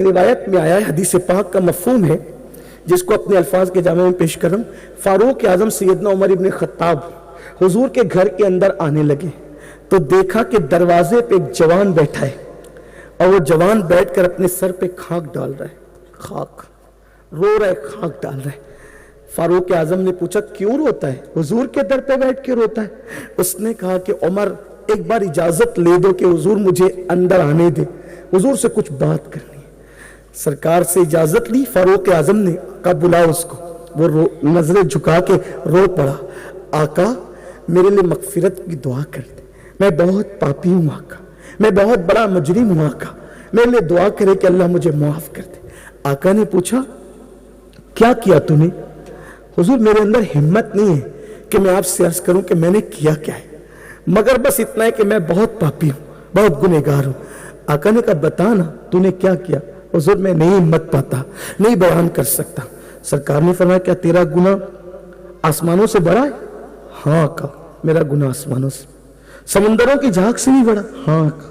ایک روایت میں آیا ہے, حدیث پاک کا مفہوم ہے جس کو اپنے الفاظ کے جامع میں پیش کر رہا ہوں. فاروق اعظم سیدنا عمر ابن خطاب حضور کے گھر کے اندر آنے لگے تو دیکھا کہ دروازے پہ ایک جوان بیٹھا ہے اور وہ جوان بیٹھ کر اپنے سر پہ خاک ڈال رہا ہے, خاک رو رہا ہے, خاک ڈال رہا ہے. فاروق اعظم نے پوچھا کیوں روتا ہے؟ حضور کے در پہ بیٹھ کے روتا ہے. اس نے کہا کہ عمر ایک بار اجازت لے دو کہ حضور مجھے اندر آنے دے, حضور سے کچھ بات کرنی ہے. سرکار سے اجازت لی. فاروق اعظم نے کہا بلاؤ اس کو. وہ نظریں جھکا کے رو پڑا, آقا میرے لیے مغفرت کی دعا کر دے, میں بہت پاپی ہوں آقا, میں بہت بڑا مجرم ہوں آقا, میرے لیے دعا کرے کہ اللہ مجھے معاف کر دے. آقا نے پوچھا کیا کیا تو نے؟ حضور میرے اندر ہمت نہیں ہے کہ میں آپ سے عرض کروں کہ میں نے کیا کیا ہے, مگر بس اتنا ہے کہ میں بہت پاپی ہوں, بہت گنہگار ہوں. آقا نے کہا بتا نا تو نے کیا کیا؟ حضور میں نہیں ہمت پاتا, نہیں بیان کر سکتا. سرکار نے فرمایا کیا تیرا گناہ آسمانوں سے بڑا ہے؟ ہاں آقا میرا گناہ آسمانوں سے. سمندروں کی جھاگ سے بھی بڑا؟ ہاں آقا.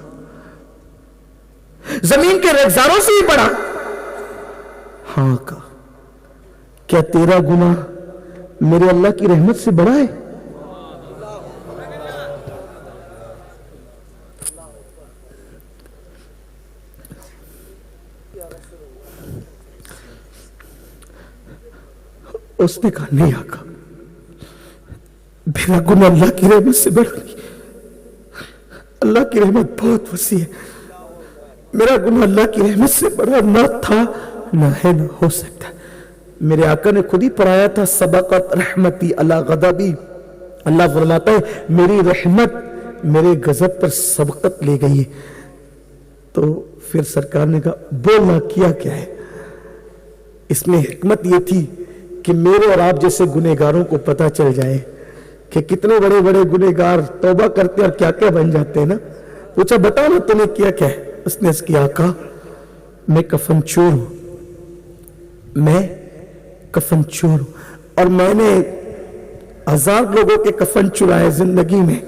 زمین کے ریگزاروں سے بھی بڑا؟ ہاں آقا. کیا تیرا گناہ میرے اللہ کی رحمت سے بڑا ہے؟ اس نے کہا نہیں آقا, میرا گناہ اللہ کی رحمت سے بڑا نہیں, اللہ کی رحمت بہت وسیع ہے. میرا گناہ اللہ کی رحمت سے بڑا نہ تھا, نہ ہے, نہ ہو سکتا. میرے آقا نے خود ہی پڑھایا تھا سبقت رحمتی اللہ غضبی. اللہ فرماتا ہے میری رحمت میرے غضب پر سبقت لے گئی ہے. تو پھر سرکار نے کہا بولنا کیا کیا ہے؟ اس میں حکمت یہ تھی کہ میرے اور آپ جیسے گنہگاروں کو پتہ چل جائے کہ کتنے بڑے بڑے گنہگار توبہ کرتے اور کیا کیا بن جاتے ہیں نا. پوچھا بتا نا تمہیں کیا کیا ہے؟ اس نے اس کی آقا میں کفن چور ہوں, میں کفن چور ہوں, اور میں نے 1000 لوگوں کے کفن چرائے زندگی میں,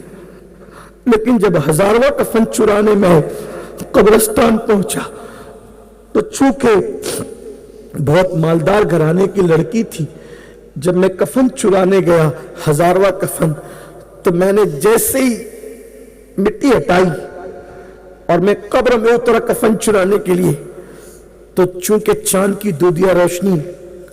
لیکن جب 1000واں کفن چرانے میں قبرستان پہنچا تو چونکہ بہت مالدار گھرانے کی لڑکی تھی, جب میں کفن چرانے گیا 1000واں کفن, تو میں نے جیسے ہی مٹی ہٹائی اور میں قبر میں اترا کفن چرانے کے لیے, تو چونکہ چاند کی دودیا روشنی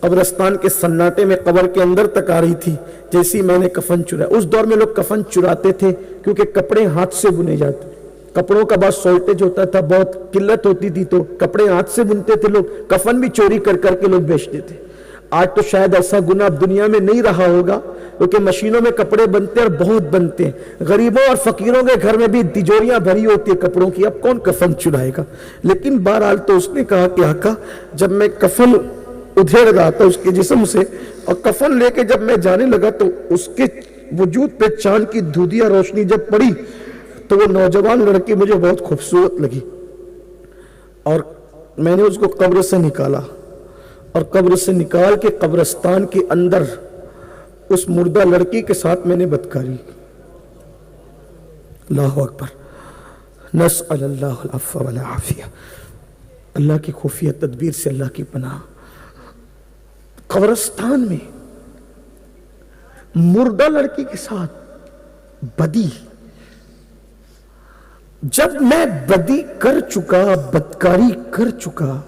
قبرستان کے سناٹے میں قبر کے اندر تک آ رہی تھی, جیسی میں نے کفن چرایا. اس دور میں لوگ کفن چراتے تھے کیونکہ کپڑے ہاتھ سے بنے جاتے, کپڑوں کا بہت شارٹیج ہوتا تھا, بہت قلت ہوتی تھی, تو کپڑے ہاتھ سے بنتے تھے لوگ, کفن بھی چوری کر کر کے لوگ بیچتے تھے. آج تو شاید ایسا گناہ اب دنیا میں نہیں رہا ہوگا کیونکہ مشینوں میں کپڑے بنتے اور بہت بنتے ہیں. غریبوں اور فقیروں کے گھر میں بھی تجوریاں بھری ہوتی ہیں کپڑوں کی, اب کون کفن چرائے گا. لیکن بہرحال تو اس نے کہا کہ آقا جب میں کفن ادھیڑ رہا تھا اس کے جسم سے, اور کفن لے کے جب میں جانے لگا تو اس کے وجود پہ چاند کی دودیا روشنی جب پڑی تو وہ نوجوان لڑکی مجھے بہت خوبصورت لگی, اور میں نے اس کو قبر سے نکالا, اور قبر سے نکال کے قبرستان کے اندر اس مردہ لڑکی کے ساتھ میں نے بدکاری. اللہ اکبر. نسأل اللہ العفو والعافیہ. اللہ کی خفیہ تدبیر سے اللہ کی پناہ. قبرستان میں مردہ لڑکی کے ساتھ بدی. جب میں بدی کر چکا, بدکاری کر چکا,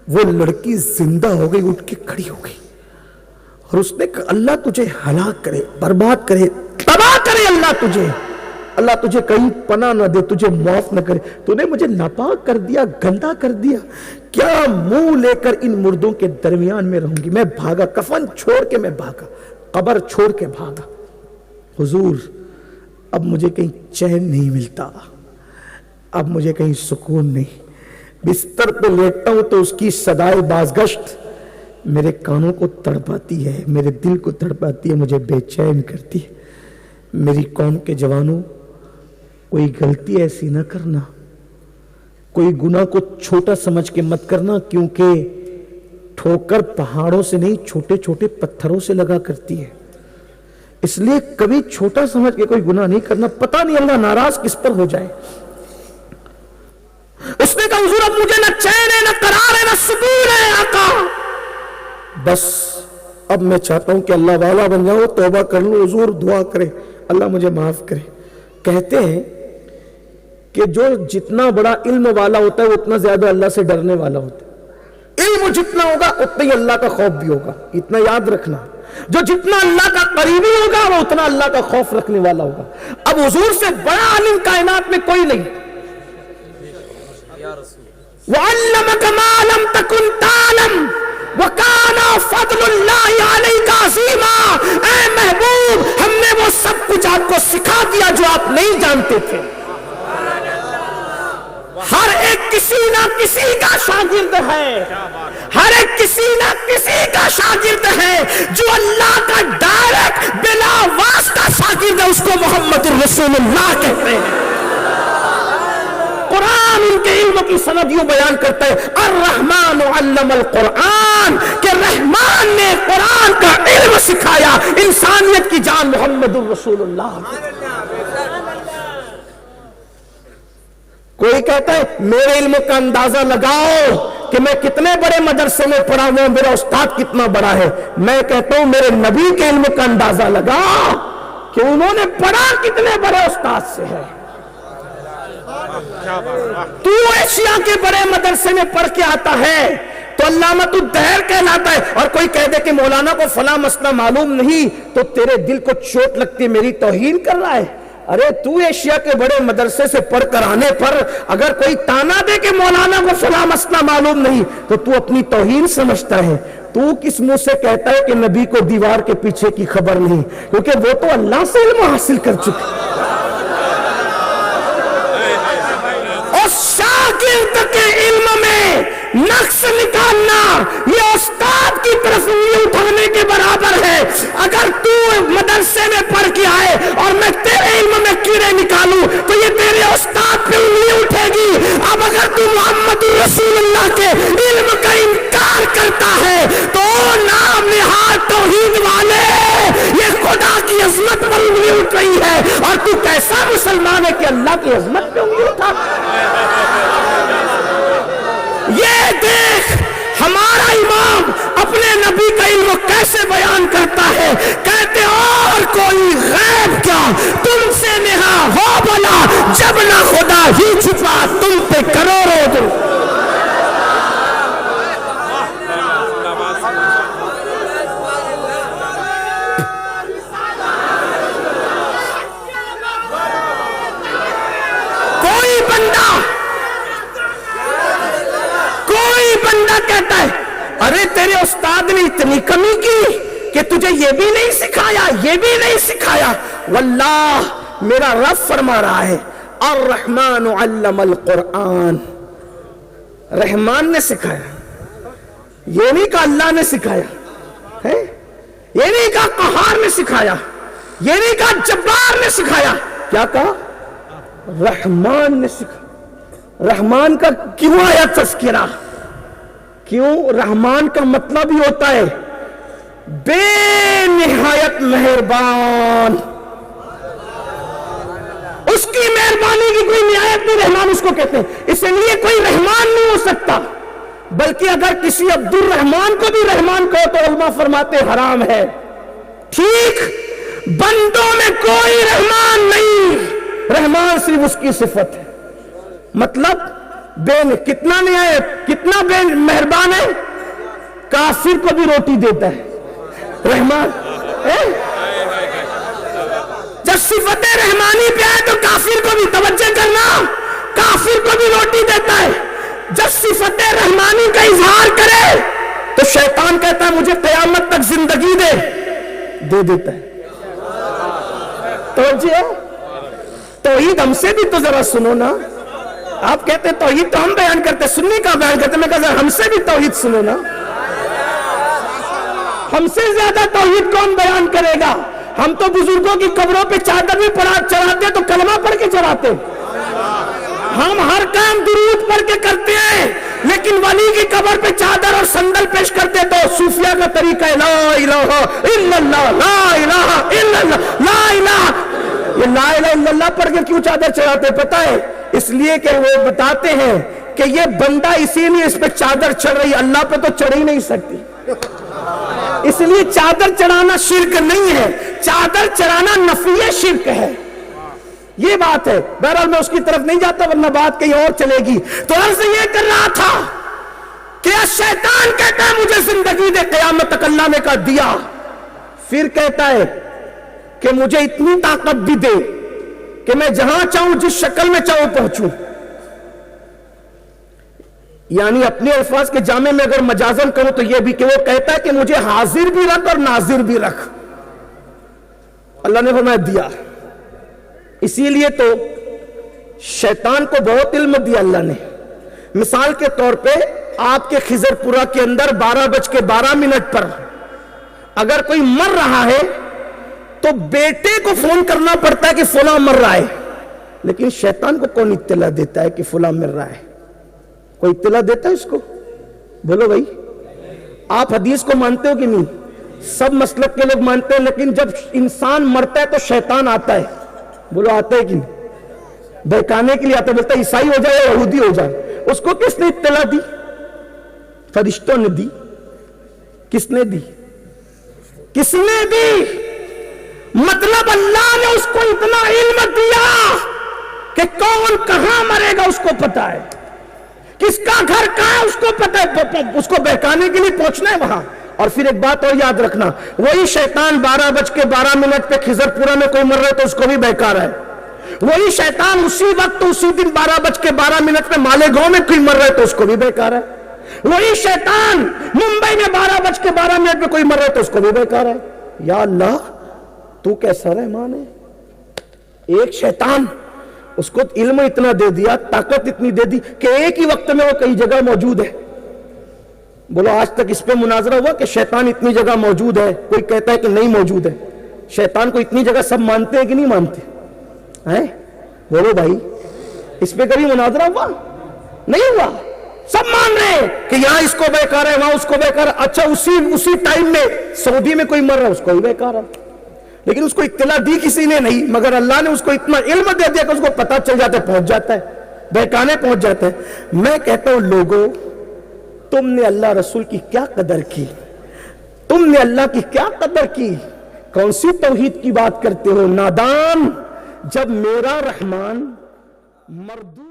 وہ لڑکی زندہ ہو گئی, اٹھ کے کھڑی ہو گئی, اور اس نے کہا اللہ تجھے ہلاک کرے, برباد کرے, تباہ کرے, اللہ تجھے کہیں پناہ نہ دے, تجھے معاف نہ کرے, تو نے مجھے ناپاک کر دیا, گندا کر دیا, کیا منہ لے کر ان مردوں کے درمیان میں رہوں گی. میں بھاگا, کفن چھوڑ کے میں بھاگا, قبر چھوڑ کے بھاگا. حضور اب مجھے کہیں چین نہیں ملتا, اب مجھے کہیں سکون نہیں. بستر پہ لیٹتا ہوں تو اس کی صدائے بازگشت میرے کانوں کو تڑپاتی ہے, میرے دل کو تڑپاتی ہے, مجھے بے چین کرتی ہے. میری قوم کے جوانوں, کوئی غلطی ایسی نہ کرنا, کوئی گناہ کو چھوٹا سمجھ کے مت کرنا, کیونکہ ٹھوکر پہاڑوں سے نہیں چھوٹے چھوٹے پتھروں سے لگا کرتی ہے. اس لیے کبھی چھوٹا سمجھ کے کوئی گناہ نہیں کرنا, پتہ نہیں اللہ ناراض کس پر ہو جائے. اس نے کہا حضور اب مجھے نہ چین ہے نہ قرار بس اب میں چاہتا ہوں کہ اللہ والا بن جاؤ, توبہ کر لوں. حضور دعا کرے اللہ مجھے معاف کرے. کہتے ہیں کہ جو جتنا بڑا علم والا ہوتا ہے وہ اتنا زیادہ اللہ سے ڈرنے والا ہوتا ہے. علم جتنا ہوگا اتنا ہی اللہ کا خوف بھی ہوگا, اتنا یاد رکھنا. جو جتنا اللہ کا قریبی ہوگا وہ اتنا اللہ کا خوف رکھنے والا ہوگا. اب حضور سے بڑا عالم کائنات میں کوئی نہیں. وَعَلَّمَكَ مَا لَمْ تَكُنْ تَعْلَمْ وَكَانَ فَضْلُ اللَّهِ عَلَيْكَ عَظِيمًا. اے محبوب, ہم نے وہ سب کچھ آپ کو سکھا دیا جو آپ نہیں جانتے تھے. ہر ایک کسی نہ کسی کا شاگرد ہے, ہر ایک کسی نہ کسی کا شاگرد ہے. جو اللہ کا ڈائریکٹ بلا واسطہ شاگرد ہے اس کو محمد الرسول اللہ کہتے ہیں. قرآن ان کے علم کی سند یوں بیان کرتا ہے, الرحمن علم القرآن, کہ رحمان نے قرآن کا علم سکھایا انسانیت کی جان محمد الرسول اللہ. کوئی کہتا ہے میرے علم کا اندازہ لگاؤ کہ میں کتنے بڑے مدرسے میں پڑھا ہوں, میرا استاد کتنا بڑا ہے. میں کہتا ہوں میرے نبی کے علم کا اندازہ لگا کہ انہوں نے پڑھا کتنے بڑے استاد سے ہے. تو ایشیا کے بڑے مدرسے میں پڑھ کے آتا ہے تو علامۃ الدہر کہلاتا ہے, اور کوئی کہہ دے کہ مولانا کو فلاں مسئلہ معلوم نہیں تو تیرے دل کو چوٹ لگتی ہے, میری توہین کر رہا ہے. ارے تو ایشیا کے بڑے مدرسے سے پڑھ کر آنے پر اگر کوئی تانا دے کہ مولانا کو فلاں مسئلہ معلوم نہیں تو تو اپنی توہین سمجھتا ہے. تو کس منہ سے کہتا ہے کہ نبی کو دیوار کے پیچھے کی خبر نہیں, کیونکہ وہ تو اللہ سے علم حاصل کر چکے. اور شاگرد کے علم میں نقص نکالنا یہ استاد کی طرف انگلی اٹھانے کے برابر ہے. اگر تو مدرسے میں پڑھ کے آئے اور میں تیرے علم میں کیڑے نکالوں تو یہ تیرے استاد پہ انگلی اٹھے گی. اب اگر تو محمد رسول اللہ کے علم کا انکار کرتا ہے تو نام نہاد توحید والے یہ خدا کی عظمت پر انگلی اٹھ رہی ہے, اور تو کیسا مسلمان ہے کہ اللہ کی عظمت پہ انگلی اٹھا. یہ دیکھ ہمارا امام اپنے نبی کا علم کیسے بیان کرتا ہے. کہتے اور کوئی غیب کیا تم سے نہا ہو بلا, جب نہ خدا ہی چھپا تم پہ کروڑوں دن. بندہ کہتا ہے ارے تیرے استاد نے اتنی کمی کی کہ تجھے یہ بھی نہیں سکھایا, یہ بھی نہیں سکھایا. واللہ میرا رب فرما رہا ہے الرحمن علم القرآن, رحمان نے سکھایا. یہ نہیں کہا اللہ نے سکھایا ہے, یہ نہیں کہا قہار نے سکھایا, یہ نہیں کہا جبار نے سکھایا. کیا کہا؟ رحمان نے سکھایا. رحمان کا کیوں آیا تذکرہ؟ کیوں؟ رحمان کا مطلب ہی ہوتا ہے بے نہایت مہربان. اس کی مہربانی کی کوئی نہایت نہیں, رحمان اس کو کہتے ہیں. اس لیے کوئی رحمان نہیں ہو سکتا, بلکہ اگر کسی عبد الرحمان کو بھی رحمان کہو تو علماء فرماتے حرام ہے. ٹھیک, بندوں میں کوئی رحمان نہیں, رحمان صرف اس کی صفت ہے. مطلب کتنا نہایت, کتنا بے مہربان ہے, کافر کو بھی روٹی دیتا ہے رحمان. جب صفت رحمانی پہ آئے تو کافر کو بھی, توجہ کرنا, کافر کو بھی روٹی دیتا ہے. جب صفت رحمانی کا اظہار کرے تو شیطان کہتا ہے مجھے قیامت تک زندگی دے دیتا ہے. توجہ, توحید ہم سے بھی تو ذرا سنو نا. آپ کہتے ہیں توحید تو ہم بیان کرتے, سنی کا بیان کرتے. میں کہتا ہم سے بھی توحید سنو نا. ہم سے زیادہ توحید کون بیان کرے گا؟ ہم تو بزرگوں کی قبروں پہ چادر بھی چڑھاتے تو کلمہ پڑھ کے چڑھاتے. ہم ہر کام درود پڑھ کے کرتے ہیں, لیکن ولی کی قبر پہ چادر اور صندل پیش کرتے تو صوفیہ کا طریقہ ہے لا الہ الا اللہ, لا الہ الا اللہ, لا الہ. یہ لا الہ الا اللہ پڑھ کے کیوں چادر چڑھاتے پتہ ہے؟ اس لیے کہ وہ بتاتے ہیں کہ یہ بندہ اسی لیے اس پہ چادر چڑھ رہی, اللہ پہ تو چڑھ ہی نہیں سکتی. اس لیے چادر چڑھانا شرک نہیں ہے، چادر چڑھانا نفی شرک ہے، یہ بات ہے۔ بہرحال میں اس کی طرف نہیں جاتا ورنہ بات کہیں اور چلے گی۔ تو عرض یہ کر رہا تھا کہ شیطان کہتا ہے مجھے زندگی دے قیامت تک، اللہ نے کہا دیا، پھر کہتا ہے کہ مجھے اتنی طاقت بھی دے کہ میں جہاں چاہوں جس شکل میں چاہوں پہنچوں۔ یعنی اپنے الفاظ کے جامع میں اگر مجازن کروں تو یہ بھی کہ وہ کہتا ہے کہ مجھے حاضر بھی رکھ اور ناظر بھی رکھ۔ اللہ نے فرمایا دیا۔ اسی لیے تو شیطان کو بہت علم دیا اللہ نے۔ مثال کے طور پہ آپ کے خضر پورہ کے اندر 12:12 پر اگر کوئی مر رہا ہے تو بیٹے کو فون کرنا پڑتا ہے کہ فلاں مر رہا ہے، لیکن شیطان کو کون اطلاع دیتا ہے کہ فلاں مر رہا ہے؟ کوئی اطلاع دیتا ہے اس کو؟ بولو بھائی، آپ حدیث کو مانتے ہو کہ نہیں؟ سب مسلک کے لوگ مانتے ہیں، لیکن جب انسان مرتا ہے تو شیطان آتا ہے۔ بولو آتا ہے کہ نہیں؟ بہکانے کے لیے آتا ہے، بولتا ہے عیسائی ہو جائے یا یہودی ہو جائے۔ اس کو کس نے اطلاع دی؟ فرشتوں نے دی۔ کس نے دی؟ کس نے دی؟ مطلب اللہ نے اس کو اتنا علم دیا کہ کون کہاں مرے گا اس کو پتا ہے، کس کا گھر کہاں ہے اس کو پتا ہے، اس کو بہکانے کے لیے پہنچنا ہے وہاں۔ اور پھر ایک بات اور یاد رکھنا، وہی شیطان 12:12 پہ خضر پورہ میں کوئی مر رہا ہے تو اس کو بھی بہکا رہا ہے۔ وہی شیطان اسی وقت اسی دن 12:12 پہ مالیگاؤں میں کوئی مر رہا ہے تو اس کو بھی بہکا رہا ہے۔ وہی شیطان ممبئی میں 12:12 پہ کوئی مر رہا ہے تو اس کو بھی بہکا رہا ہے۔ یا اللہ تو کیسا رحمان ہے۔ ایک شیطان، اس کو علم اتنا دے دیا، طاقت اتنی دے دی کہ ایک ہی وقت میں وہ کئی جگہ موجود ہے۔ بولو آج تک اس پہ مناظرہ ہوا کہ شیطان اتنی جگہ موجود ہے؟ کوئی کہتا ہے کہ نہیں موجود ہے۔ شیطان کو اتنی جگہ سب مانتے ہیں کہ نہیں مانتے ہیں؟ بولو بھائی، اس پہ کبھی مناظرہ ہوا؟ نہیں ہوا۔ سب مان رہے ہیں کہ یہاں اس کو بہکا رہا ہے، وہاں اس کو بہکا رہا ہے۔ اچھا اسی ٹائم میں سعودی میں کوئی مر رہا ہے، اس کو بھی بہکا رہا ہے، لیکن اس کو اطلاع دی کسی نے نہیں، مگر اللہ نے اس کو اتنا علم دے دیا کہ اس کو پتہ چل جاتا ہے، پہنچ جاتا ہے، بہکانے پہنچ جاتا ہے۔ میں کہتا ہوں لوگوں، تم نے اللہ رسول کی کیا قدر کی؟ تم نے اللہ کی کیا قدر کی؟ کون سی توحید کی بات کرتے ہو نادان؟ جب میرا رحمان مردود